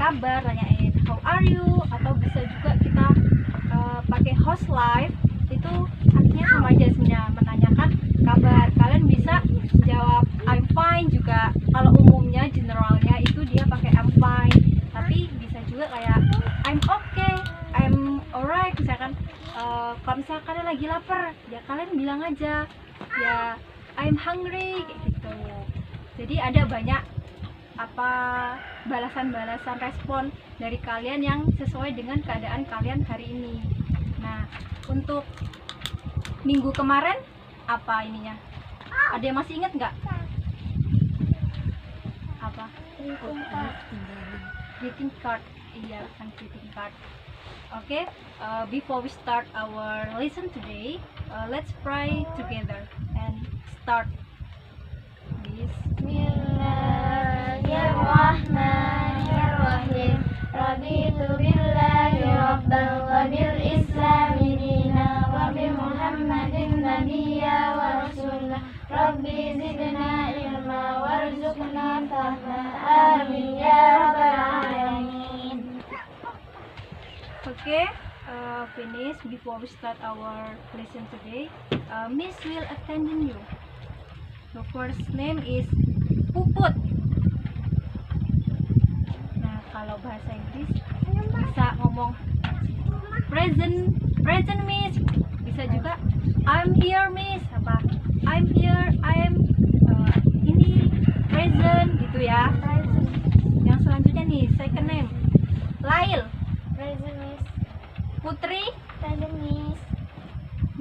kabar, tanyain how are you, atau bisa juga kita pakai host live. Itu artinya sama aja sebenarnya, menanyakan kabar. Kalian bisa jawab I'm fine juga. Kalau umumnya generalnya itu dia pakai I'm fine, tapi bisa juga kayak I'm okay, I'm alright. Misalkan kalau misalkan kalian lagi lapar, ya kalian bilang aja ya I'm hungry kayak gitu. Jadi ada banyak balasan-balasan respon dari kalian yang sesuai dengan keadaan kalian hari ini. Nah, untuk minggu kemarin apa ininya? Ada yang masih ingat nggak? Apa? Greeting card. Iya, kan greeting card. Okay, before we start our lesson today, let's pray together and start. Bismillahirrahmanirrahim. Raditu billahi rabban wa bil islami dina wa bi Muhammadin nabiyya wa rasulah. Rabbi zidna ilma warzuqna fahma. Amin ya rabbal alamin. Okay, finish. Before we start our lesson today, Miss will attending you. The first name is Puput. Nah, kalau bahasa Inggris bisa ngomong present Miss. Bisa juga I'm here Miss. Apa? I'm here, ini present gitu ya. Yang selanjutnya nih, second name Lail. Present Miss. Putri, Present Miss.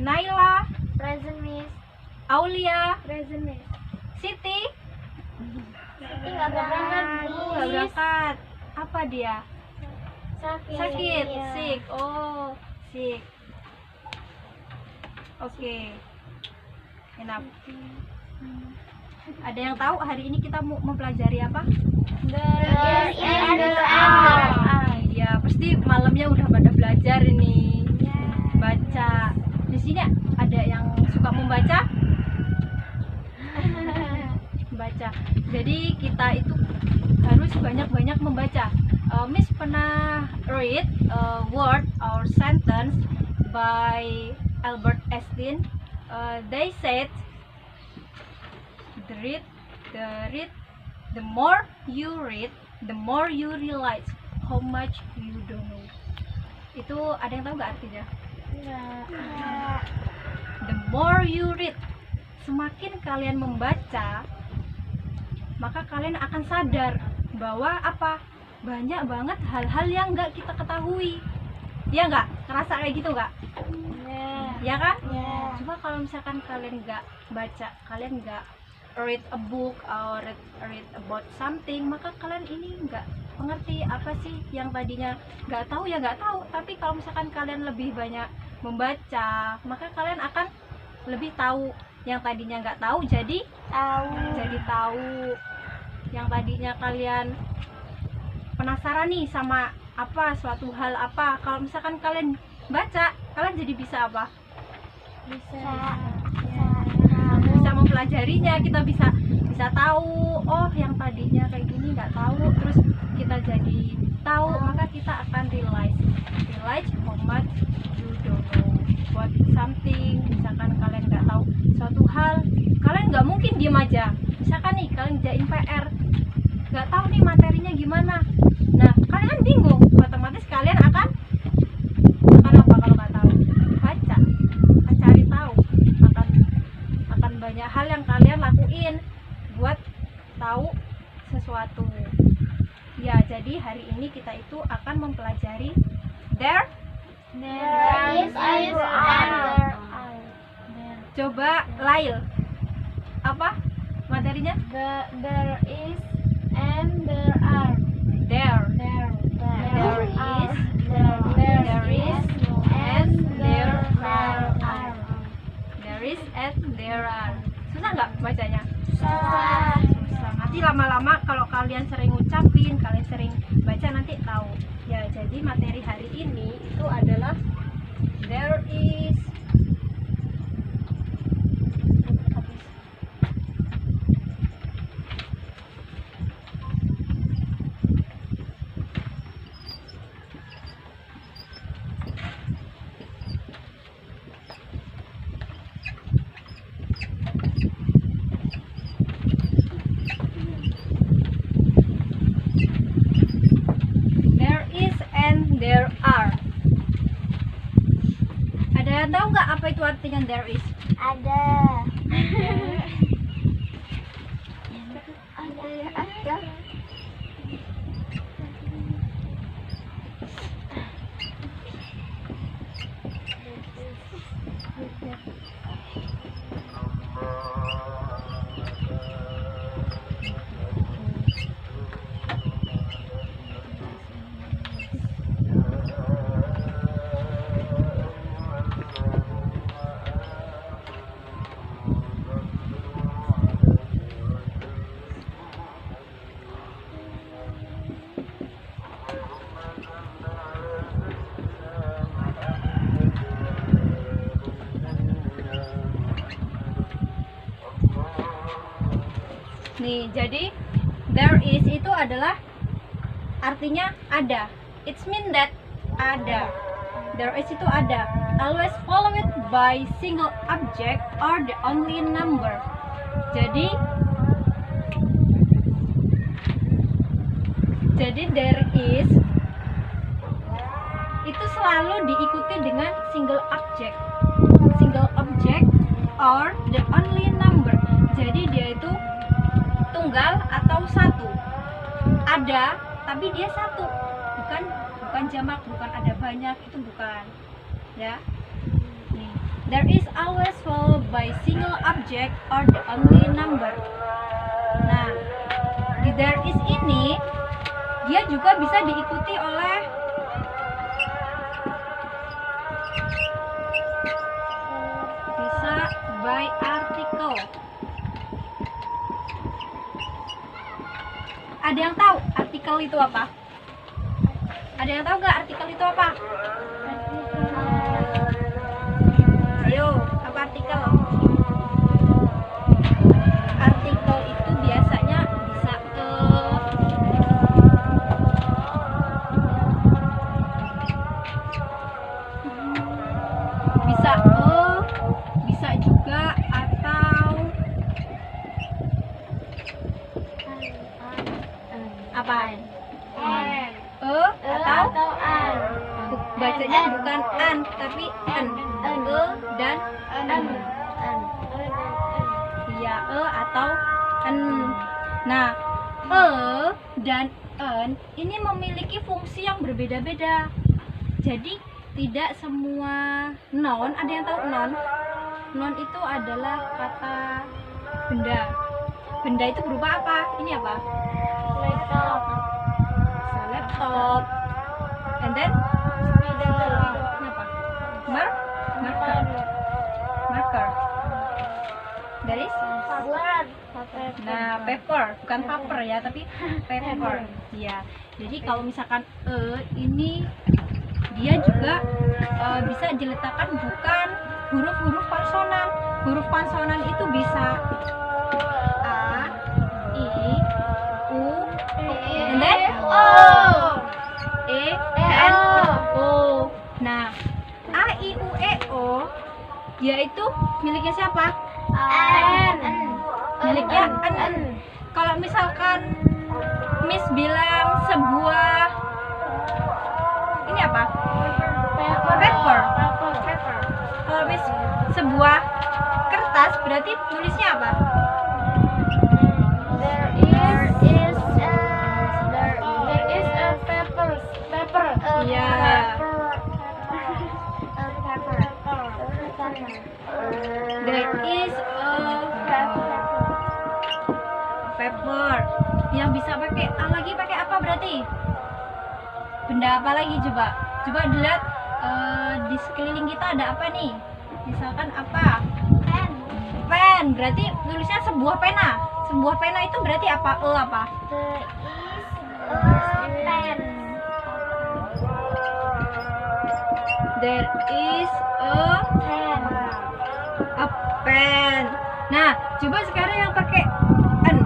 Naila, Present Miss. Aulia, Present Miss. Siti. Siti nggak berangkat Nggak Miss. berangkat. Apa dia? Sakit, Iya. sick. Oh, sick. Oke. Enak. Ada yang tahu hari ini kita mau mempelajari apa? There is an hour. Iya, pasti malamnya udah pada belajar ini. Baca. Di sini ada yang suka membaca? Baca. Jadi kita itu harus banyak-banyak membaca. Miss pernah read a word or sentence by Albert Einstein. They said the more you read, the more you realize how much you don't know. Itu ada yang tahu nggak artinya? The more you read, semakin kalian membaca, maka kalian akan sadar bahwa banyak banget hal-hal yang nggak kita ketahui. Ya nggak? Ngerasa kayak gitu nggak? Ya kan? Coba kalau misalkan kalian nggak baca, kalian nggak read a book or read about something, maka kalian ini nggak mengerti apa sih yang tadinya nggak tahu ya nggak tahu. Tapi kalau misalkan kalian lebih banyak membaca, maka kalian akan lebih tahu. Yang tadinya nggak tahu jadi tahu. Yang tadinya kalian penasaran nih sama suatu hal kalau misalkan kalian baca, kalian jadi bisa bisa mempelajarinya. Kita bisa tahu, oh yang tadinya kayak gini nggak tahu, terus kita jadi tahu, maka kita akan realize how much you don't know about something. Misalkan kalian nggak tahu suatu hal, kalian nggak mungkin diem aja. Misalkan nih kalian ngerjain PR, nggak tahu nih materinya gimana, nah kalian kan bingung, otomatis kalian akan apa kalau nggak tahu? Baca, akan cari tahu, akan banyak hal yang kalian lakuin buat tahu sesuatu. Ya, jadi hari ini kita itu akan mempelajari there is an hour. Coba Lail, apa materinya? There is and there are. There is and there are. There is and there are. Susah nggak bacanya? Susah. Nanti lama-lama kalau kalian sering ngucapin, kalian sering baca, nanti tahu. Ya, jadi materi hari ini itu adalah there is. There is and there are. Ada yang tahu nggak apa itu artinya there is? Ada. Ada. Nih, jadi there is itu adalah artinya ada. It's mean that ada. There is itu ada. Always followed by single object or the only number. Jadi there is itu selalu diikuti dengan single object or the only number. Jadi dia itu tunggal atau satu. Ada tapi dia satu, bukan jamak, bukan ada banyak, itu bukan ya. Nih, there is always followed by single object or the only number. Nah, di there is ini dia juga bisa diikuti oleh by article. Ada yang tahu artikel itu apa? Ada yang tahu nggak artikel itu apa? Ayo, apa artikel? Artikel itu biasanya bisa bisa juga atau apa? Atau an. Bacanya bukan an tapi en. Dan en. Iya, atau en. Nah, dan en ini memiliki fungsi yang berbeda-beda. Jadi tidak semua noun, ada yang tahu noun? Noun itu adalah kata benda. Benda itu berupa apa? Ini apa? Laptop. Laptop. And then? Ini apa? Marker. Dari? Nah, paper, bukan paper ya, tapi paper. Iya. Jadi kalau misalkan ini dia juga bisa diletakkan bukan huruf-huruf konsonan. Huruf konsonan itu bisa A, I, U, and then O, E, N, O. Nah, A, I, U, E, O yaitu miliknya siapa? N. Miliknya N. Kalau misalkan Miss bilang sebuah ini apa? Paper. Kalau Miss sebuah kertas berarti tulisnya apa? There is a paper. Iya. There is a paper. Yang bisa pakai lagi pakai apa berarti? Benda apa lagi coba? Coba dilihat di sekeliling kita ada apa nih? Misalkan apa? Pen. Berarti tulisnya sebuah pena. Sebuah pena itu berarti apa? Apa? There is a pen. Nah, coba sekarang yang pakai n.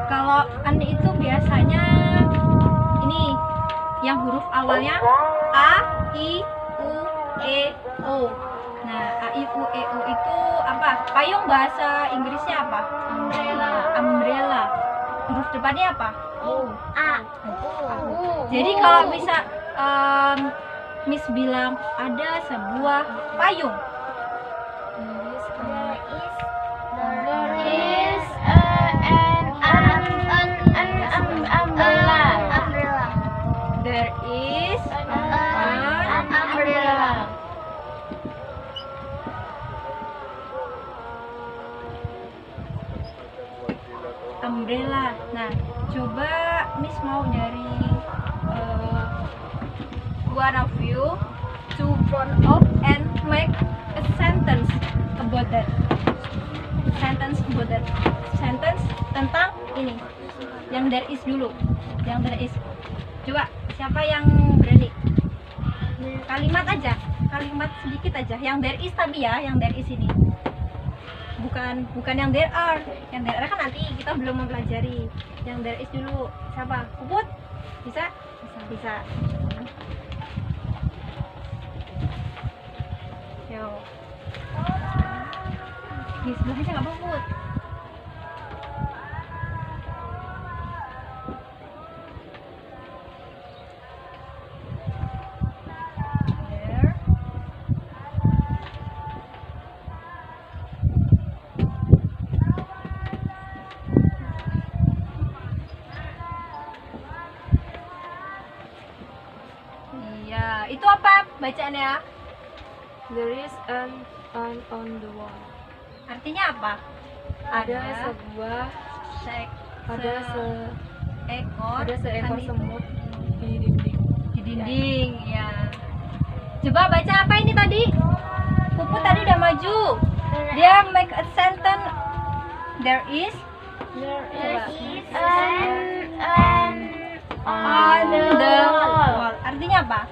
Kalau n itu biasanya ini yang huruf awalnya A, I, U, E, O. Nah, a i u e o itu apa? Payung bahasa Inggrisnya apa? Umbrella. Umbrella. Huruf depannya apa? A. Jadi kalau bisa Miss bilang ada sebuah payung. There is an umbrella. There is An umbrella. umbrella. Nah, coba Miss mau nyari one of you to front up and make a sentence about that. Sentence tentang ini. Yang there is dulu. Yang there is. Coba siapa yang berani? Kalimat aja, kalimat sedikit aja. Yang there is tapi ya, yang there is ini. Bukan yang there are. Yang there are kan nanti kita belum mempelajari. Yang there is dulu. Siapa? Puput? Bisa? Bisa. Yo. Di sebelah aja nggak Puput. There. Iya, itu apa bacaannya? There is an on the wall. Artinya apa? Ada sebuah seekor tadi semut di dinding. di dinding, ya. Coba baca apa ini tadi? Puput tadi udah maju. Dia make a sentence. There is on the wall. Artinya apa?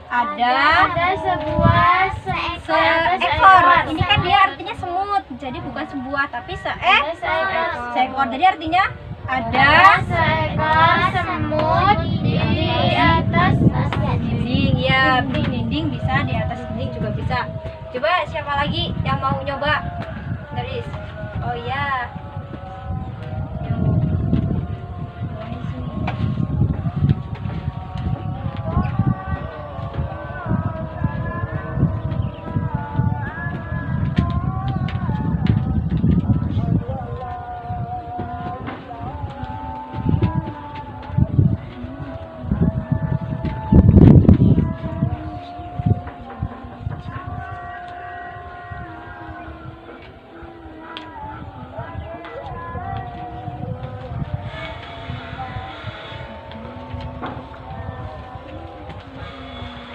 Ada sebuah seekor. Ini kan dia artinya semut. Jadi bukan sebuah tapi seekor. Jadi artinya ada seekor semut di atas dinding. Ya, di dinding bisa, di atas dinding juga bisa. Coba siapa lagi yang mau nyoba? There is. Oh ya. Yuk. Bawain sini.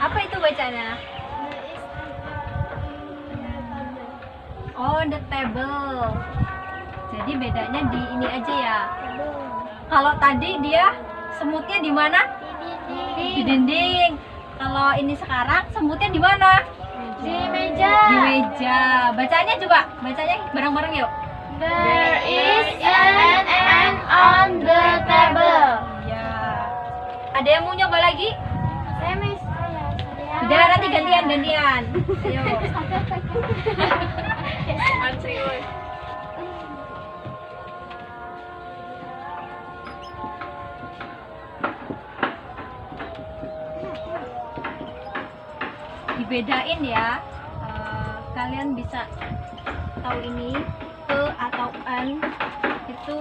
Apa itu bacanya? Oh, the table. Jadi bedanya di ini aja ya. Kalau tadi dia semutnya di mana? Di dinding. Kalau ini sekarang semutnya di mana? di meja. Di meja. Bacanya coba. Bacanya bareng-bareng yuk. There is an on the table. Ya. Ada yang mau nyoba lagi? Saya Miss. Udah nanti gantian. Ayo. Dibedain ya. Kalian bisa tahu ini ke atau an itu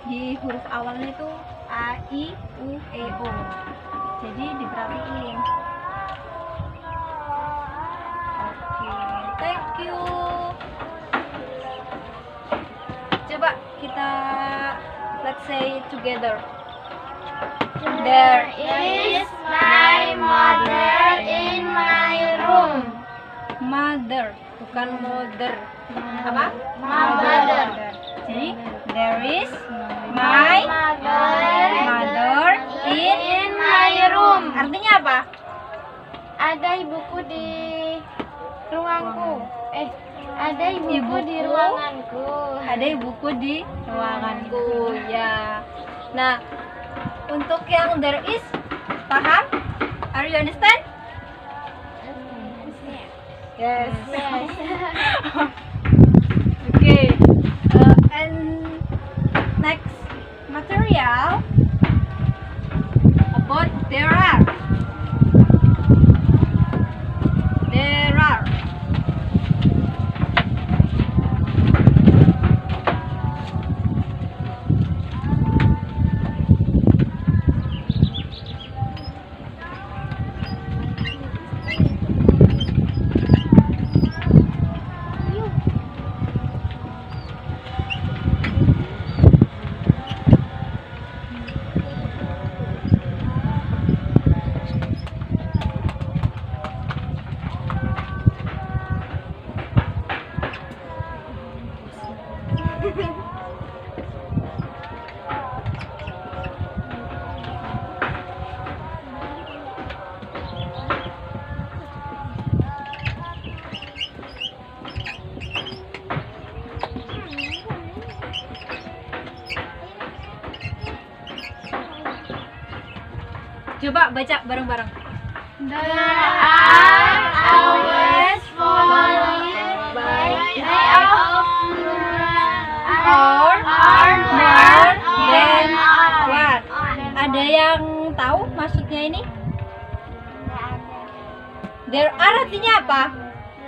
di huruf awalnya itu a i u e o. Jadi diperhatiin. Oke, thank you. Coba kita let's say together. There is my mother in my room. Mother, bukan mother. Apa? Mother. Jadi there is my mother in my room. Artinya apa? Ada ibuku di ruangku. Ada ibuku di Ibuku. ruanganku. Ada ibuku di ruanganku, ya. Nah, untuk yang there is, paham? Are you understand? Yes. Yes. Okay. And next material about there are. There are. Coba baca bareng-bareng. There are always followed by Or more than one. one. Ada yang tahu maksudnya ini? There are artinya apa?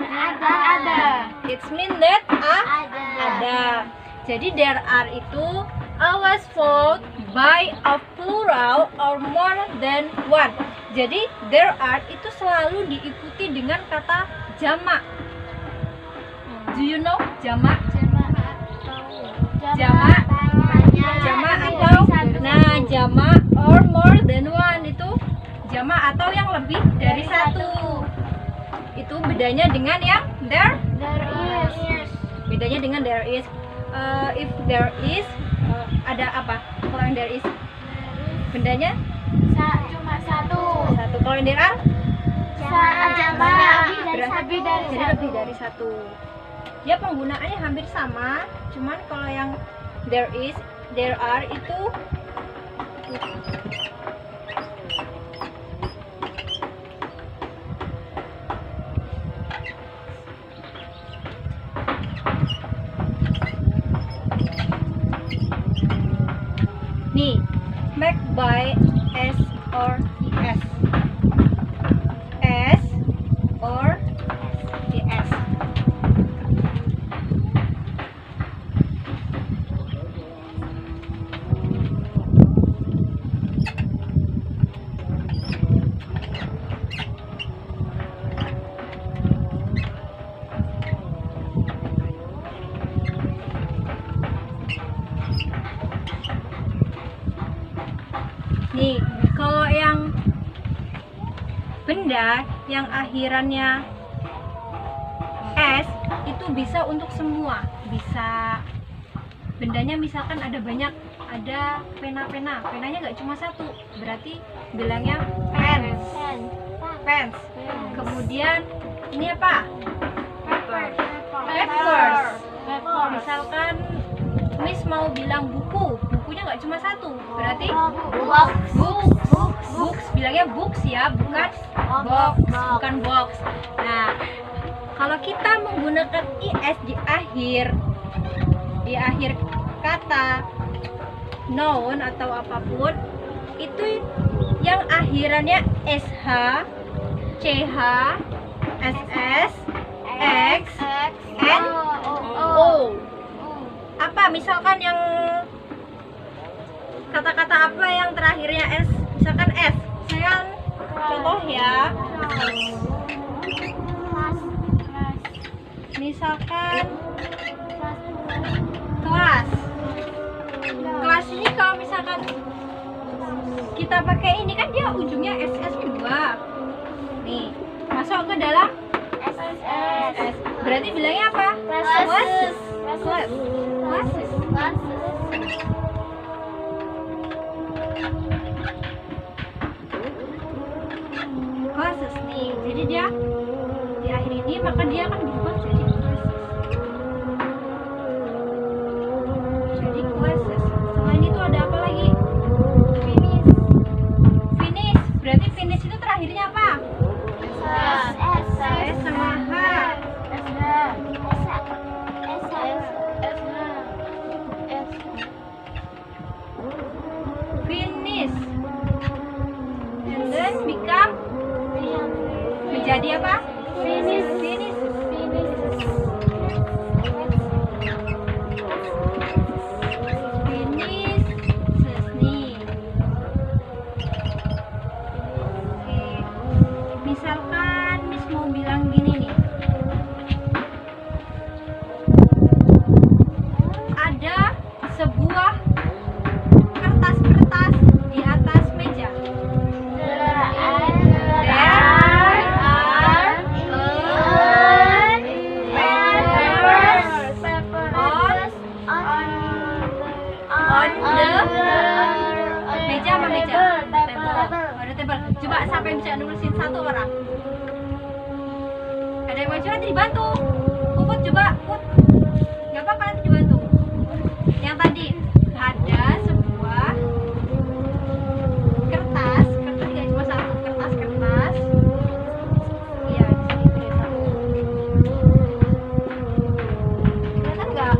Ada. It means that ada. Jadi there are itu always followed by a plural or more than one. Jadi there are itu selalu diikuti dengan kata jamak. Do you know jamak? Jamak. Jamak atau jamak or more than one itu jamak atau yang lebih dari satu. Itu bedanya dengan yang there. Bedanya dengan there is. If there is ada apa? Kalau yang there is bendanya Cuma satu. satu. Kalau yang there are jadi lebih dari satu. Ya penggunaannya hampir sama, cuman kalau yang there is, there are itu nih make by s or es. S or es. Nih, kalau yang benda yang akhirannya S itu bisa untuk semua. Bisa bendanya misalkan ada banyak, ada pena-pena. Penanya nggak cuma satu, berarti bilangnya pens. Pens. Kemudian ini apa? Papers. Misalkan Miss mau bilang buku, bukunya nggak cuma satu, berarti books, bilangnya books ya, bukan box. Nah, kalau kita menggunakan is di akhir kata noun atau apapun, itu yang akhirannya sh, ch, ss, x, n, o. Apa misalkan yang kata-kata apa yang terakhirnya s, misalkan s, misalkan contoh ya, misalkan kelas ini kalau misalkan kita pakai ini kan dia ujungnya ss juga nih, masuk ke dalam ss, berarti bilangnya apa? Classes. Classes nih, jadi dia di akhir ini maka dia akan berubah jadi classes. Jadi classes. Selain itu ada apa lagi? Finish. Berarti finish itu terakhirnya apa? S sama H. On the meja apa meja? Table. On the table. Coba siapa yang bisa nulisin satu orang? Ada yang maju nanti dibantu. Put coba, Put. Gak apa-apa nanti dibantu. Yang tadi ada sebuah kertas nggak cuma satu kertas. Iya, di sini tulis satu. Kelihatan nggak?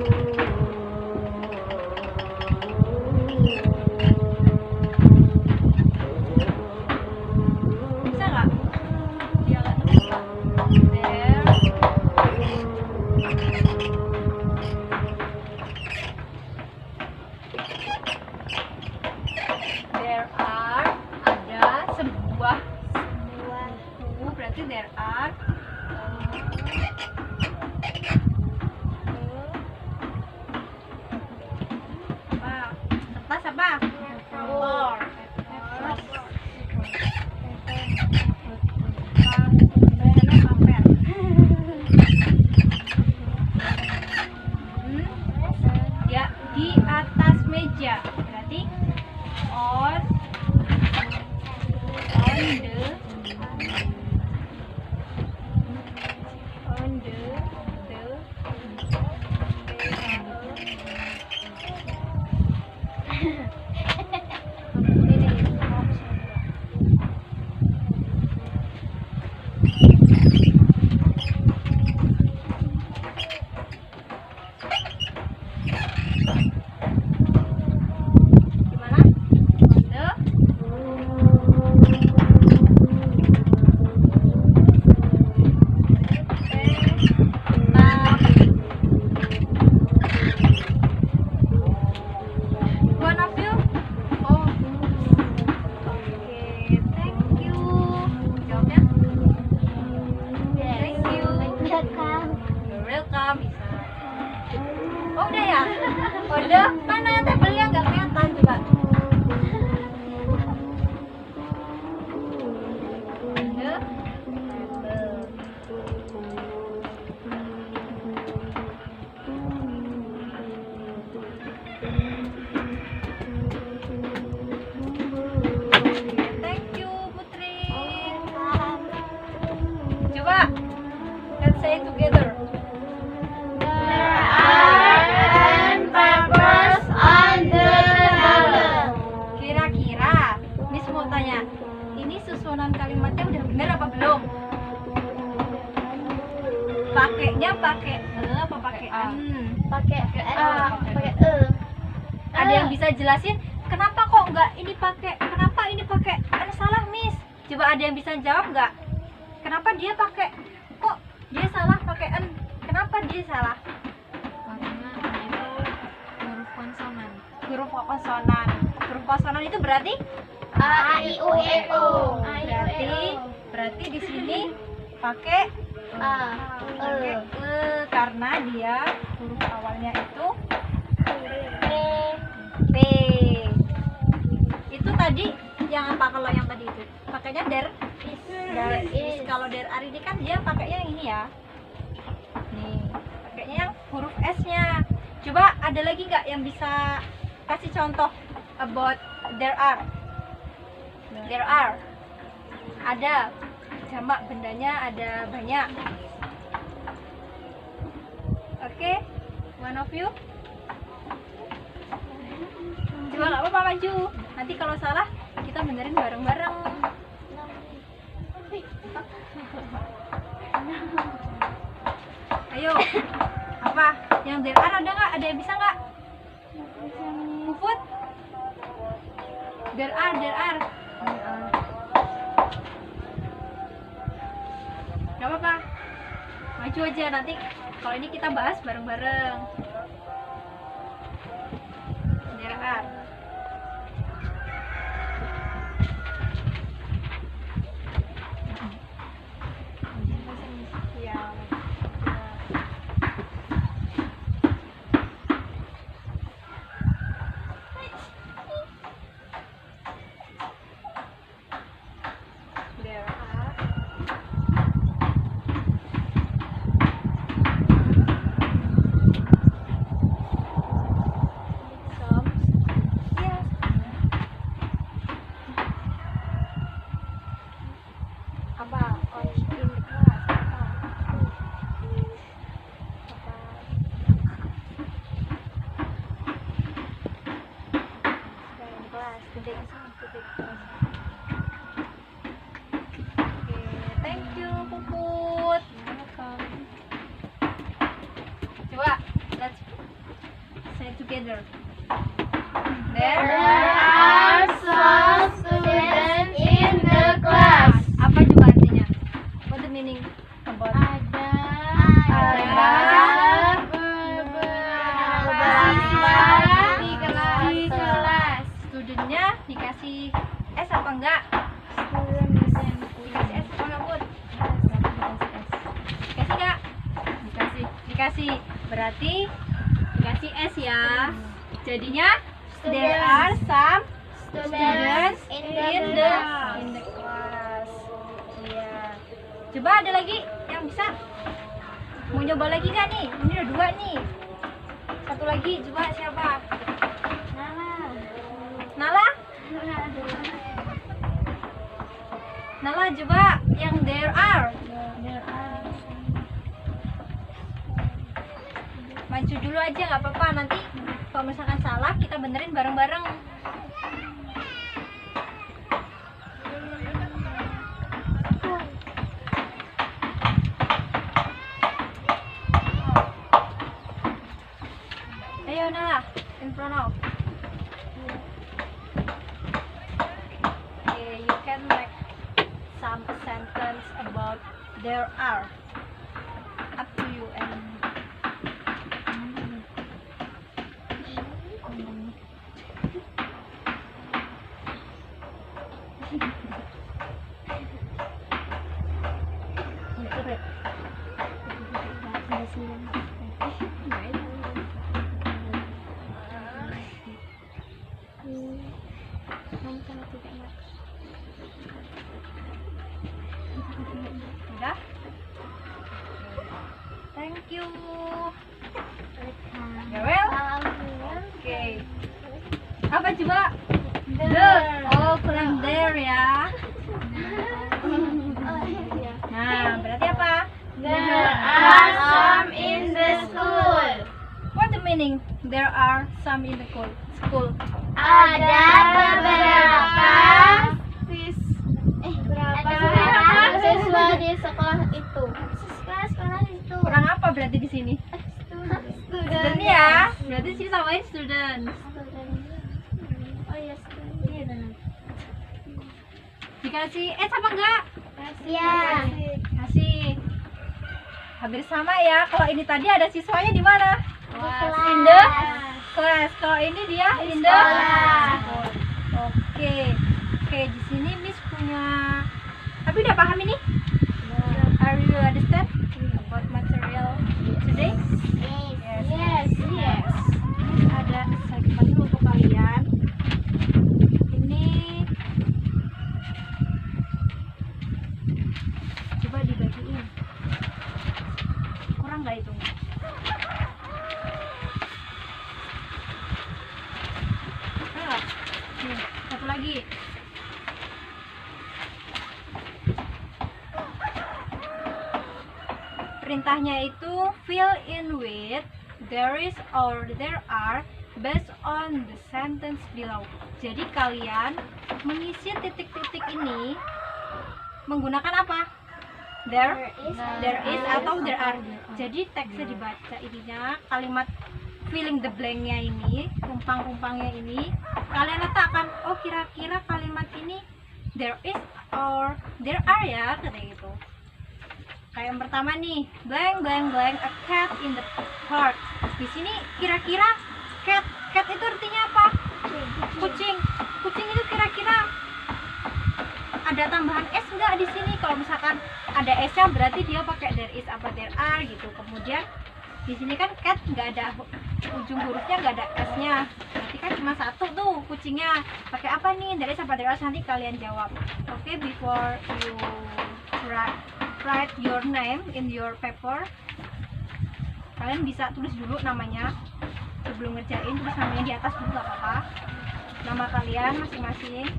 Bisa nggak? Dia nggak nulis Pak. There are ada sebuah buku, berarti there are apa? Kertas apa? Four. Paper. Ya, di atas meja. Berarti on gimana? One of you? Oh, oke, thank you. Jawabnya? Thank you. You're welcome. Bisa. Oh udah ya? Udah? Mana tabelnya nggak kelihatan coba? Udah? Thank you Putri. Coba, let's say together. Kira-kira, Miss mau tanya, ini susunan kalimatnya udah bener apa belum? Pakainya pakai apa pakai an? Pakai Ada yang bisa jelasin kenapa kok nggak ini pakai? Kenapa ini pakai an salah, Miss? Coba ada yang bisa jawab nggak? Kenapa dia pakai? Kok dia salah pakai an? Kenapa dia salah? Karena itu huruf konsonan. Huruf konsonan. Huruf konsonan itu berarti A, I, U, E, O. berarti di sini pakai pakai karena dia huruf awalnya itu P. Itu tadi yang apa kalau yang tadi itu? Pakainya there is. Kalau there are ini kan dia pakainya yang ini ya. Nih, pakainya yang huruf S-nya. Coba ada lagi nggak yang bisa kasih contoh about there are? There are. Ada jamak bendanya ada banyak. Oke, one of you. Coba nggak apa-apa maju. Nanti kalau salah kita benerin bareng-bareng. Ayo, apa? Yang there are ada nggak? Ada yang bisa nggak? Puput? There are. Gak apa-apa. Maju aja nanti. Kalau ini kita bahas bareng-bareng. There are. Ya. There are. Titik. Oke, thank you Puput. Coba, let's say together. There are some students in the class. Apa juga artinya? What the meaning about? Ada beberapa di kelas. Studentnya dikasih S apa enggak? Dikasih S apa enggak, Put? Dikasih enggak? Dikasih. Berarti dikasih S ya. Jadinya there are some students in the class. Iya. Coba ada lagi yang bisa? Mau nyoba lagi nggak nih? Ini udah 2 nih. Satu lagi, coba siapa? Nala? Nala coba yang there are. Maju dulu aja nggak apa-apa, nanti kalau misalkan salah kita benerin bareng-bareng. Ayo Nala, in front of. Okay, you can make some sentence about there are. Up to you and udah? Thank you. Ya well. Oke. Apa coba? There. Oh, kurang there ya. Nah, berarti apa? There are some in the school. What the meaning? There are some in the school. Ada beberapa siswa di sekolah itu. Sekolah itu. Kurang apa berarti di sini? Student ya. Berarti sini samain student. Oh iya, student. Dikasih apa enggak? Ya. Kasih. Hampir sama ya. Kalau ini tadi ada siswanya di mana? In the class. Kalau ini dia in the school. Oke. Oke, di sini Miss punya. Tapi udah paham ini? Are you understand about material today? Yes. Miss ada segmen untuk kalian. Ini coba dibagiin. Kurang nggak itu? Nih, satu lagi. Perintahnya itu fill in with there is or there are based on the sentence below. Jadi kalian mengisi titik-titik ini menggunakan apa? There is atau there are. Jadi teksnya dibaca ininya, kalimat filling the blank-nya ini, rumpang-rumpangnya ini, kalian letakkan, oh kira-kira kalimat ini there is or there are ya, kayak gitu. Kayak yang pertama nih, blank blank blank a cat in the park. Di sini kira-kira cat itu artinya apa? Kucing. Kucing itu kira-kira ada tambahan s enggak di sini? Kalau misalkan ada s-nya berarti dia pakai there is apa there are gitu. Kemudian di sini kan cat nggak ada ujung hurufnya, nggak ada s-nya. Berarti kan cuma satu tuh kucingnya. Pakai apa nih? There is apa there are? Nanti kalian jawab. Oke, before you write your name in your paper, kalian bisa tulis dulu namanya sebelum ngerjain. Tulis namanya di atas dulu, gak apa-apa, nama kalian masing-masing.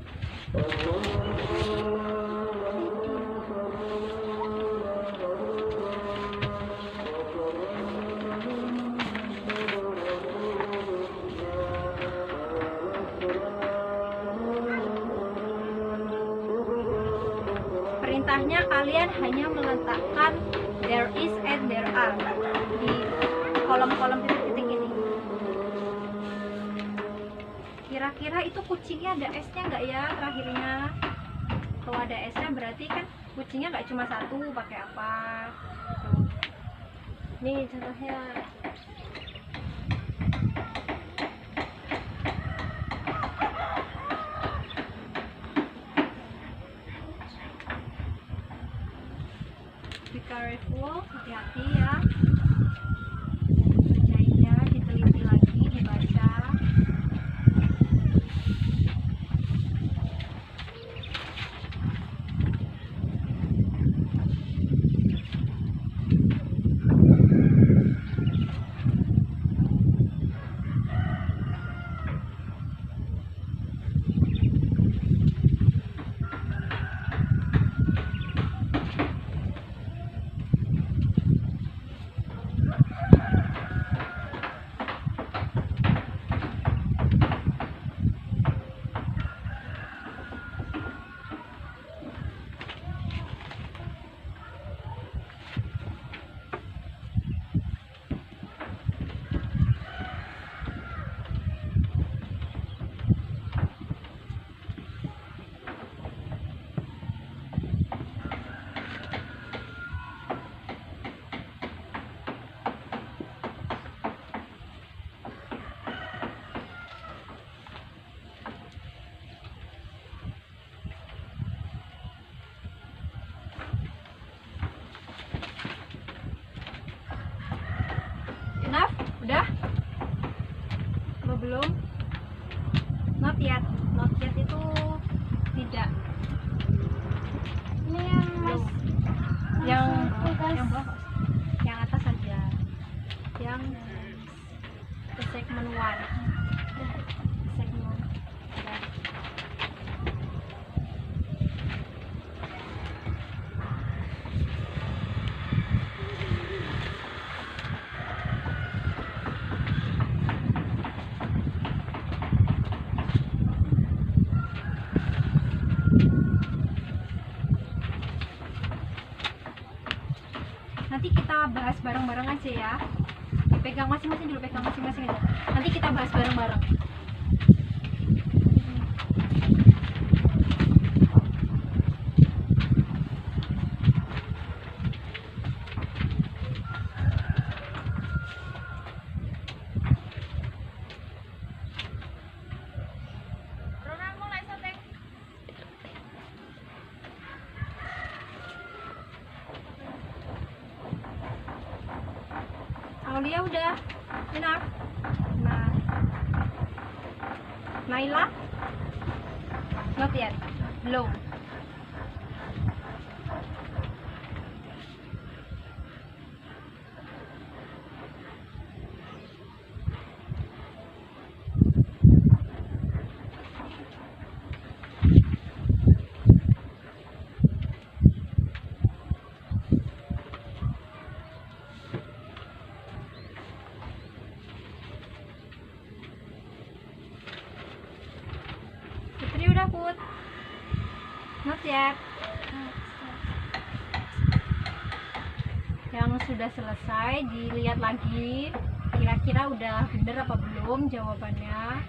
perintahnya kalian hanya meletakkan there is and there are di kolom-kolom titik-titik ini. Kira-kira itu kucingnya ada S-nya nggak ya terakhirnya? Kalau ada S-nya berarti kan kucingnya nggak cuma satu, pakai apa? Tuh. Nih contohnya. Be careful, hati-hati ya. Bacainnya, diteliti lagi, dibaca. Enough? Udah? Apa belum? Not yet. Not yet itu tidak. Ini yang Belum. mas Yang tugas. yang bawah, yang atas saja. Yang segmen 1. Segmen. Udah. Nanti kita bahas bareng-bareng aja ya. Dipegang masing-masing dulu, pegang masing-masing aja. Nanti kita bahas bareng-bareng. Aulia udah. Enough. Nah. Naila? Not yet. Belum. Putri udah Put? Not yet. Yang sudah selesai dilihat lagi, kira-kira udah bener apa belum jawabannya.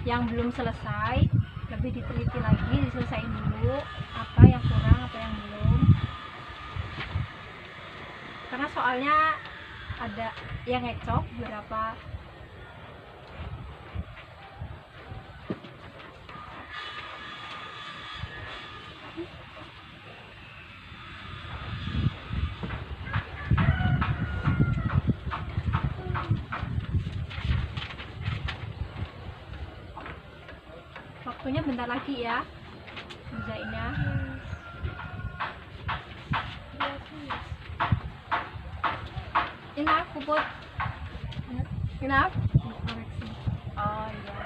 Yang belum selesai lebih diteliti lagi, diselesain dulu apa yang kurang, apa yang belum, karena soalnya ada yang ngecok beberapa. Waktunya bentar lagi ya ngerjainnya. Enough, Puput. Enough? Koreksi. Oh iya.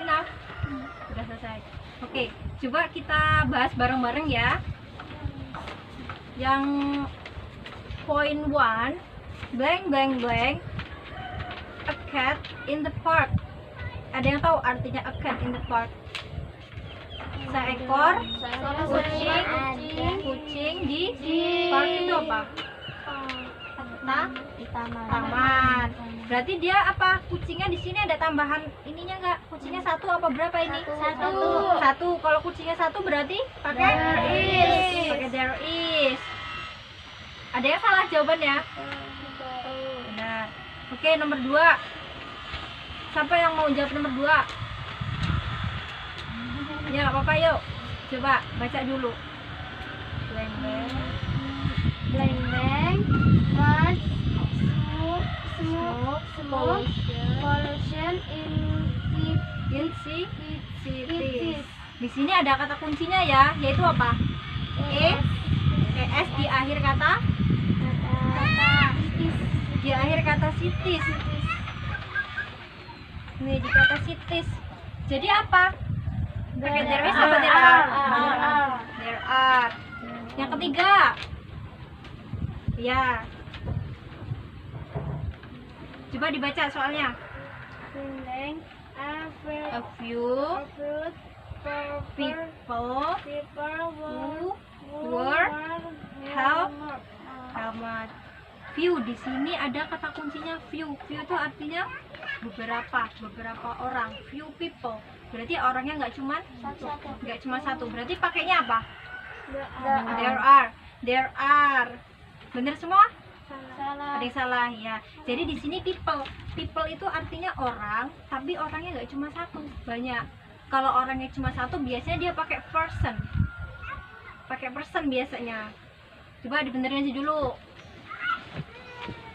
Enough. Sudah selesai. Oke. Coba kita bahas bareng-bareng ya. Yang point 1, blank blank blank, a cat in the park. Ada yang tahu artinya a cat in the park? Seekor kucing di park itu apa? Di taman. Taman. Berarti dia apa? Kucingnya di sini ada tambahan ininya nggak? Kucingnya satu apa berapa ini? Satu. Kalau kucingnya satu berarti pakai There is. Pakai there is. Ada yang salah jawabannya? Benar. Oke, nomor 2. Siapa yang mau jawab nomor 2? Ya, nggak apa-apa, yuk. Coba baca dulu. Blank blank. Blank blank. One. Smoke. Pollution in cities. Di sini ada kata kuncinya ya, yaitu apa? Es di akhir kata cities. Nih di kata cities. Jadi apa? Pakai there is apa there are? There are. Yang ketiga. Ya. Coba dibaca soalnya. A few people who were helmet. Few di sini ada kata kuncinya few. Few itu artinya beberapa orang. Few people. Berarti orangnya nggak cuma satu. Berarti pakainya apa? There are. Bener semua? Ada yang salah ya. Jadi di sini people itu artinya orang, tapi orangnya nggak cuma satu, banyak. Kalau orangnya cuma satu, biasanya dia pakai person biasanya. Coba dibenerin aja dulu.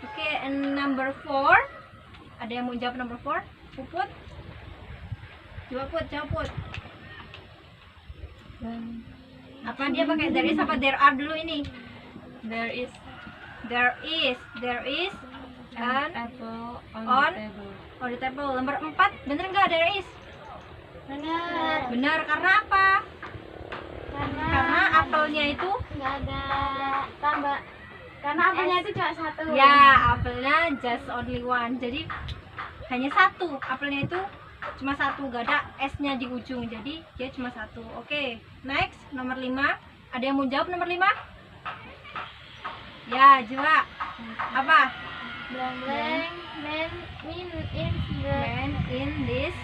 Oke, and number 4. Ada yang mau jawab number 4? Puput? Coba jawab. Apa dia pakai there is apa there are dulu ini? There is an apple on the table. Nomor 4, bener nggak there is? Benar, karena apa? Karena apelnya itu nggak ada tambah. Karena apelnya itu cuma satu. ya, apelnya just only one. Jadi hanya satu. Apelnya itu cuma satu, nggak ada S-nya di ujung. Jadi dia cuma satu. Oke, next nomor 5. Ada yang mau jawab nomor 5? Ya, coba. Apa? Man in this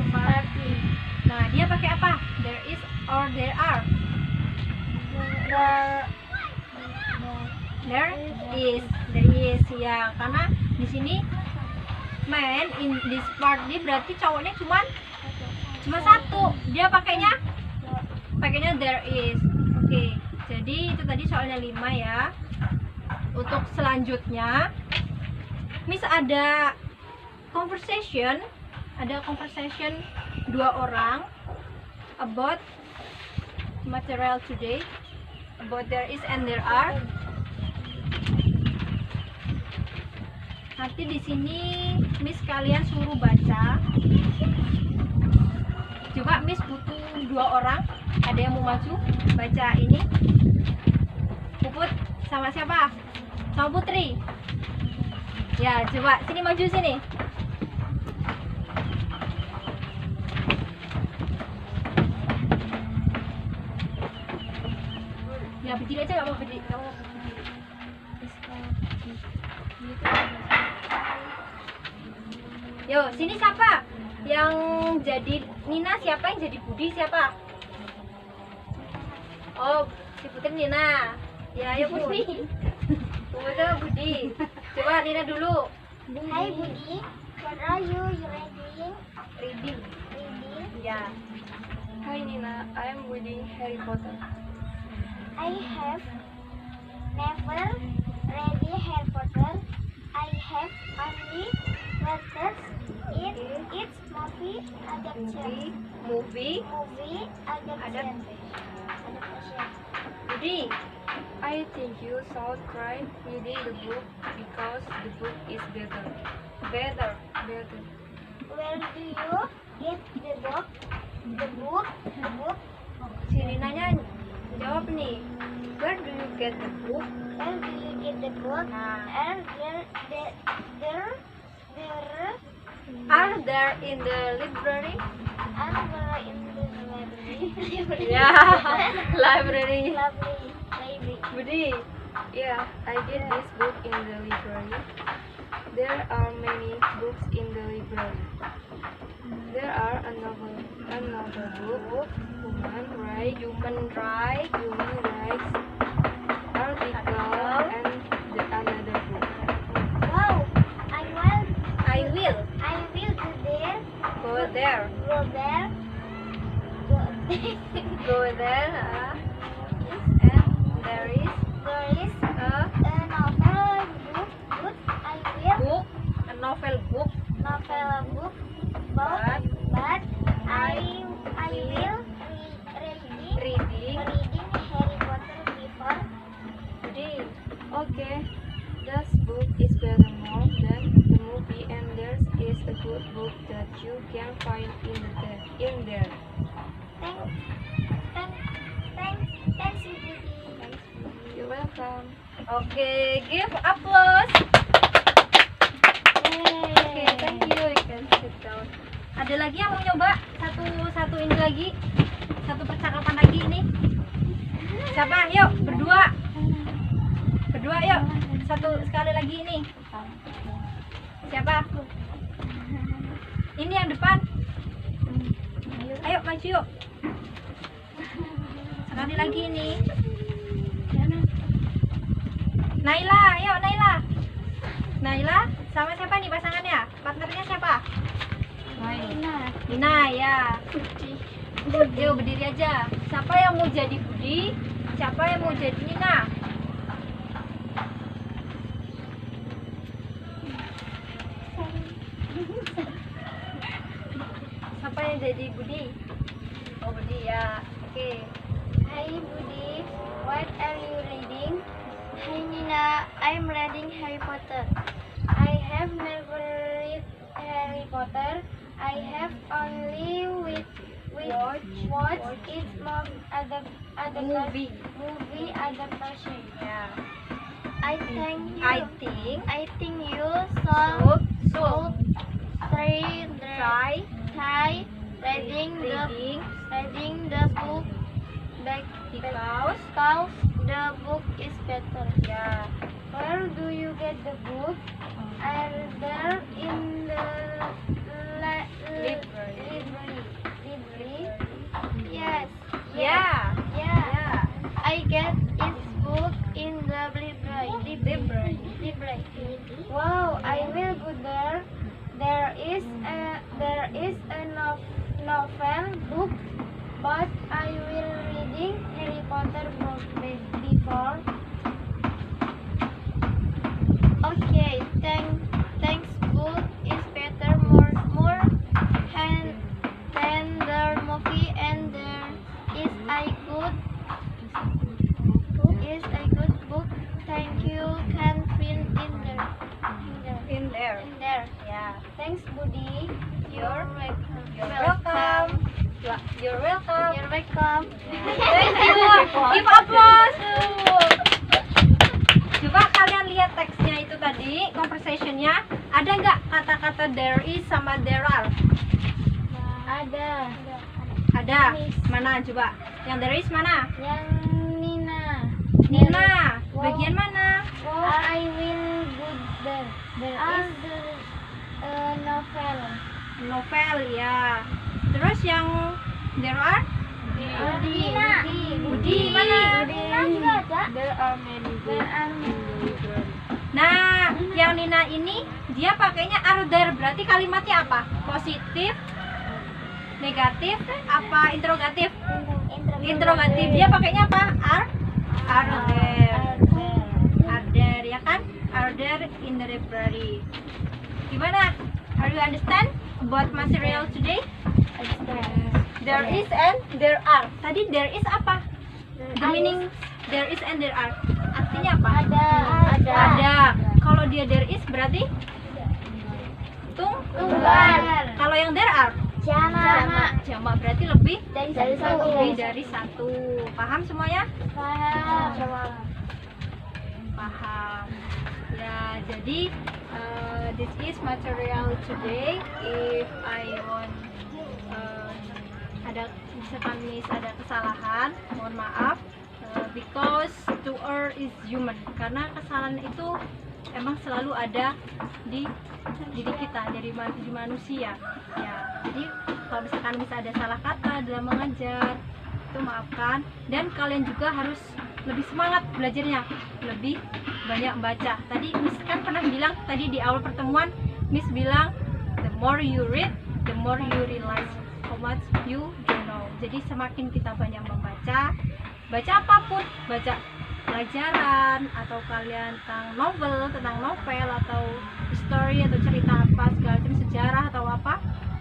party. Nah, dia pakai apa? There is or there are? There is ya, karena di sini man in this party berarti cowoknya cuma satu. Dia pakainya there is. Oke. Jadi itu tadi soalnya 5 ya. Untuk selanjutnya, Miss ada conversation 2 orang about material today, about there is and there are. Nanti di sini Miss kalian suruh baca. Coba Miss butuh 2 orang. Ada yang mau maju baca ini? Puput sama siapa? Sama Putri. Ya, coba sini maju sini. Ya, berdiri aja nggak mau berdiri. Yo, sini siapa? Yang jadi Nina siapa? Yang jadi Budi siapa? Oh, si Putri Nina. Ya, ayo Budi. Budi. Coba Nina dulu. Hai Budi, what are you reading? Ya. Hi Nina, I am reading Harry Potter. I have never read Harry Potter. I have only watched its movie adaptation. Budi. I think you should try reading the book because the book is better. Better. Where do you get the book? The book. Si Rinanya jawab nih. Where do you get the book? Where do you get the book? Nah, And there are there in the library? are in the library. Yeah, library. Library. Budi. Yeah, I get this book in the library. There are many books in the library. There are a novel book, human rights, article, and another book. Wow. I will I will go there. go there. Go there. And there is There is a a novel book. I will book, a novel book. novel book. But I will reading Harry Potter before. Budi, okay, this book is better more than the movie, and there is a good book that you can find in there. Thanks, Ibu. You're welcome. Oke, give applause. Oke, thank you. You can sit down. Ada lagi yang mau nyoba? Satu ini lagi. Satu percakapan lagi ini. Siapa? Yuk, berdua. Berdua yuk. Satu sekali lagi ini. Siapa? Ini yang depan. Ayo maju yuk. Sekali lagi ini. Naila, ayo Naila. Naila, sama siapa nih pasangannya? Partnernya siapa? Nina ya. Yuk berdiri aja. Siapa yang mau jadi Budi? Siapa yang mau jadi Nina? Siapa yang jadi Budi? Oh Budi ya. Oke. Hi Budi, what are you reading? Hi Nina, I'm reading Harry Potter. I have never read Harry Potter. I have only watched its Movie. movie adaptation. Ya. I think you Should should try reading the book because the book is better. Ya. Where do you get the book? Are there in the library? Yes. Ya. Yeah. I get its book in the library. Wow, I will go there. There is a novel book, but I will reading Harry Potter book before. Okay, thanks. Book is better more and than the movie, and there is a good book. Thank you. Can find In there. in there. Ya. Thanks, Budi. You're welcome. Welcome. You're welcome. You're welcome. Thank you. Give applause. Coba kalian lihat teksnya itu tadi, conversationnya. Ada nggak kata-kata there is sama there are? Ada. Ada. Mana coba? Yang there is mana? Yang Nina. Nina. Bagian mana? I will go there. There is a novel. Novel ya. Terus yang there are? Nina. Budi mana? Nina juga ada. There are many books in the library. Nah, yang Nina ini dia pakainya are there, berarti kalimatnya apa? Positif, negatif, apa interrogatif? Interrogatif. Dia pakainya apa? Are there. Are there ya kan? Are there in the library. Gimana? Are you understand about material today? There is and there are. Tadi there is apa? The meaning there is and there are. Artinya apa? Ada. Kalau dia there is berarti tunggal. Kalau yang there are Jamak. Jamak berarti lebih Dari satu. lebih dari satu. Paham semuanya? Paham. Paham. Ya, jadi this is material today. If I want ada misalkan Miss ada kesalahan, mohon maaf. Because to err is human. Karena kesalahan itu emang selalu ada di diri kita, dari manusia. Ya, jadi kalau misalkan Miss ada salah kata dalam mengajar, itu maafkan. Dan kalian juga harus lebih semangat belajarnya, lebih banyak baca. Tadi Miss kan pernah bilang tadi di awal pertemuan, Miss bilang the more you read, the more you realize how much you don't know. Jadi semakin kita banyak membaca, baca apapun, baca pelajaran atau kalian tentang novel atau story atau cerita apa segala macam, sejarah atau apa,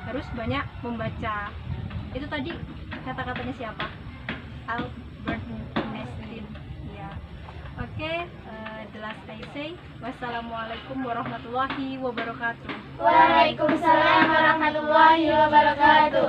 harus banyak membaca. Itu tadi kata-katanya siapa? Albert Einstein. Ya. Oke, the last I say, wassalamualaikum warahmatullahi wabarakatuh. Waalaikumsalam warahmatullahi wabarakatuh.